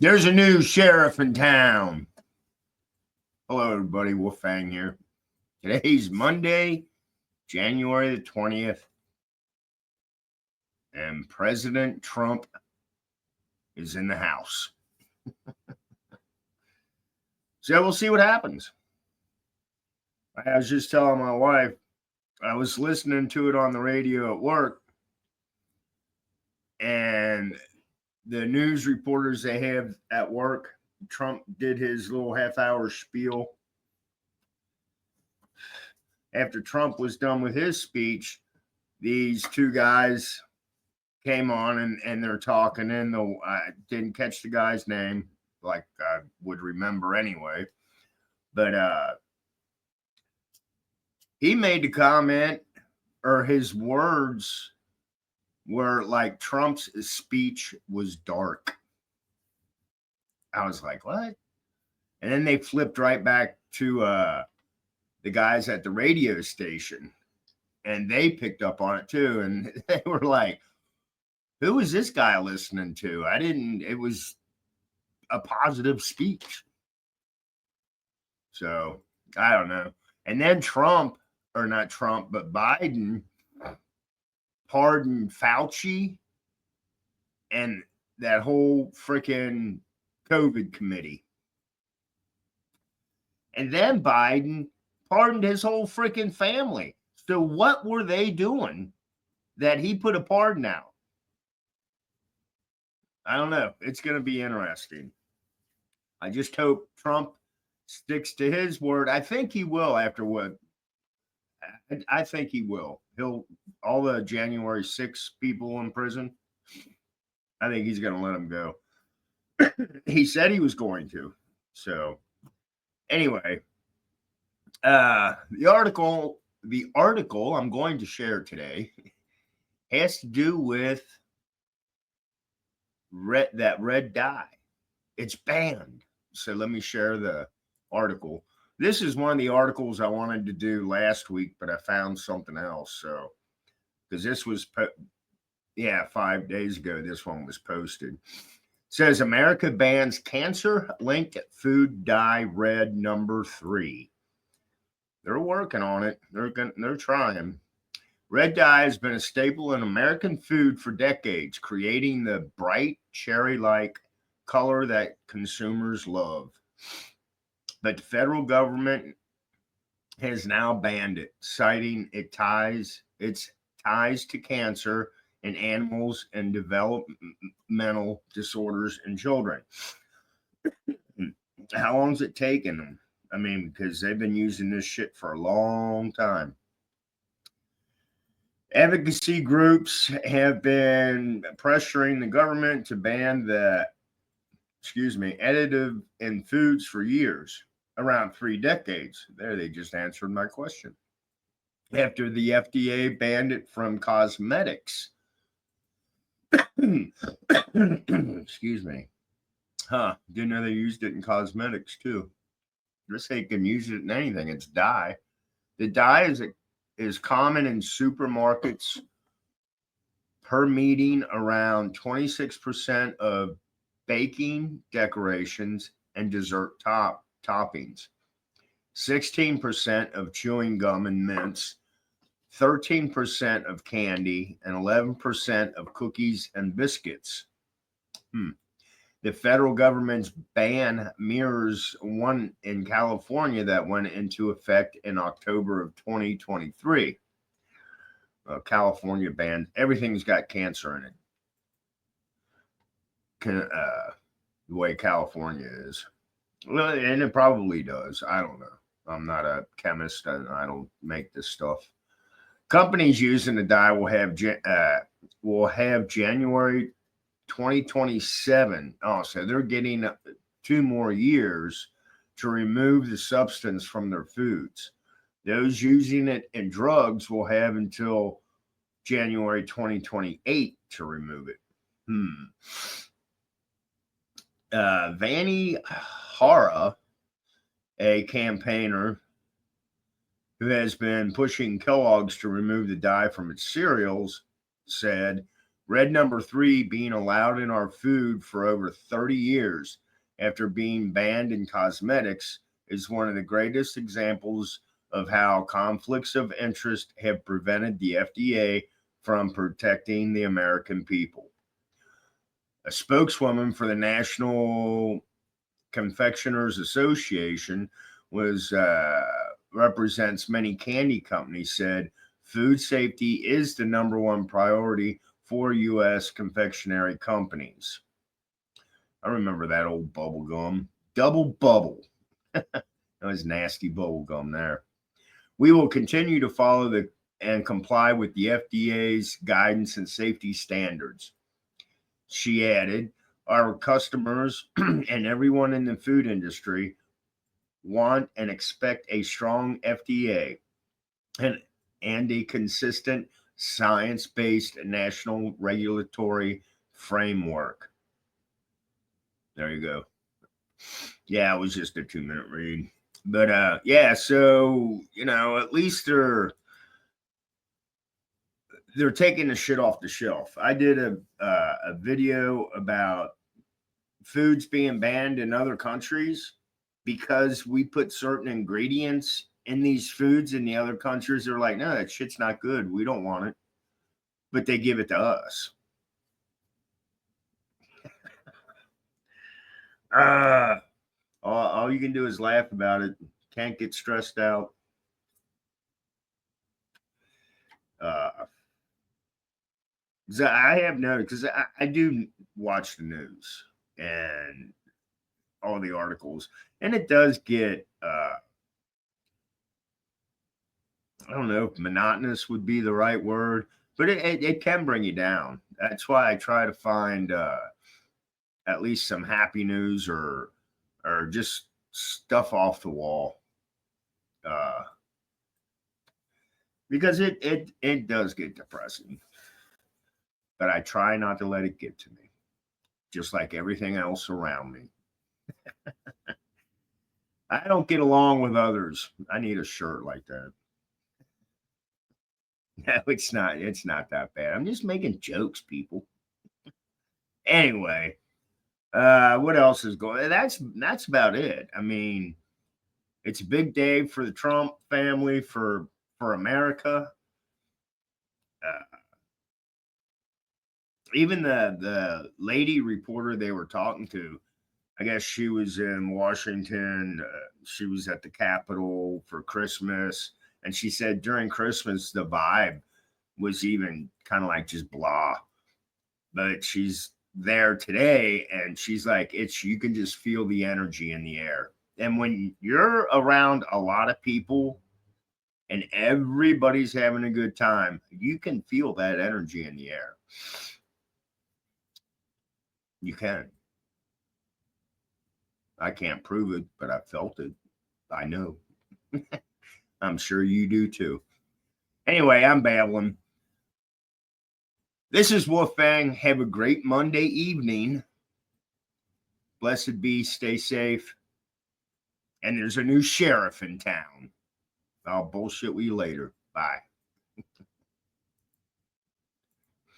There's a new sheriff in town. Hello, everybody. Wolfang here. Today's Monday, January the 20th, and President Trump is in the house. So we'll see what happens. I was just telling my wife, I was listening to it on the radio at work, and the news reporters they have at work, Trump did his little half-hour spiel. After Trump was done with his speech, these two guys came on and they're talking, and I didn't catch the guy's name like I would remember anyway. But he made the comment, or his words were like Trump's speech was dark. I was like, what? And then they flipped right back to the guys at the radio station, and they picked up on it too. And they were like, who is this guy listening to? It was a positive speech. So I don't know. And then Biden pardoned Fauci and that whole freaking COVID committee. And then Biden pardoned his whole freaking family. So what were they doing that he put a pardon out? I don't know. It's going to be interesting. I just hope Trump sticks to his word. I think he will after what? I think he will. All the January 6 people in prison, I think he's going to let them go. He said he was going to. So anyway, the article I'm going to share today has to do with red dye. It's banned. So let me share the article. This is one of the articles I wanted to do last week, but I found something else. So, because this was, 5 days ago, this one was posted. It says America bans cancer-linked food dye red number 3. They're working on it. They're trying. Red dye has been a staple in American food for decades, creating the bright cherry-like color that consumers love. But the federal government has now banned it, citing its ties to cancer in animals and developmental disorders in children. How long's it taken them? I mean, because they've been using this shit for a long time. Advocacy groups have been pressuring the government to ban additive in foods for years, around 3 decades. There, they just answered my question. After the FDA banned it from cosmetics. Excuse me. Didn't know they used it in cosmetics too. Just they can use it in anything. It's dye. The dye is common in supermarkets per meeting around 26% of baking decorations and dessert toppings, 16% of chewing gum and mints, 13% of candy, and 11% of cookies and biscuits. The federal government's ban mirrors one in California that went into effect in October of 2023. California banned everything's got cancer in it. The way California is. Well, and it probably does. I don't know. I'm not a chemist. I don't make this stuff. Companies using the dye will have January 2027. Oh, so they're getting 2 more years to remove the substance from their foods. Those using it in drugs will have until January 2028 to remove it. Vani Hara, a campaigner who has been pushing Kellogg's to remove the dye from its cereals, said Red number 3 being allowed in our food for over 30 years after being banned in cosmetics is one of the greatest examples of how conflicts of interest have prevented the FDA from protecting the American people. A spokeswoman for the National Confectioners Association represents many candy companies, said food safety is the number one priority for U.S. confectionery companies. I remember that old bubble gum, double bubble. That was nasty bubble gum there. We will continue to follow and comply with the FDA's guidance and safety standards. She added, our customers and everyone in the food industry want and expect a strong FDA and a consistent science-based national regulatory framework. There you go. Yeah, it was just a 2-minute read. But yeah, so at least they're taking the shit off the shelf. I did a video about foods being banned in other countries because we put certain ingredients in these foods in the other countries. They're like, no, that shit's not good. We don't want it. But they give it to us. All you can do is laugh about it. Can't get stressed out. I have noticed, because I do watch the news and all the articles, and it does get I don't know if monotonous would be the right word, but it can bring you down. That's why I try to find at least some happy news or just stuff off the wall, because it does get depressing. But I try not to let it get to me, just like everything else around me. I don't get along with others. I need a shirt like that. No, it's not. It's not that bad. I'm just making jokes, people. Anyway, what else is going? That's about it. I mean, it's a big day for the Trump family, for America. Even the lady reporter they were talking to, I guess she was in Washington. She was at the Capitol for Christmas. And she said during Christmas, the vibe was even kind of like just blah. But she's there today and she's like, you can just feel the energy in the air. And when you're around a lot of people and everybody's having a good time, you can feel that energy in the air. You can. I can't prove it, but I felt it. I know. I'm sure you do too. Anyway, I'm babbling. This is Wolfgang. Have a great Monday evening. Blessed be. Stay safe. And there's a new sheriff in town. I'll bullshit with you later. Bye.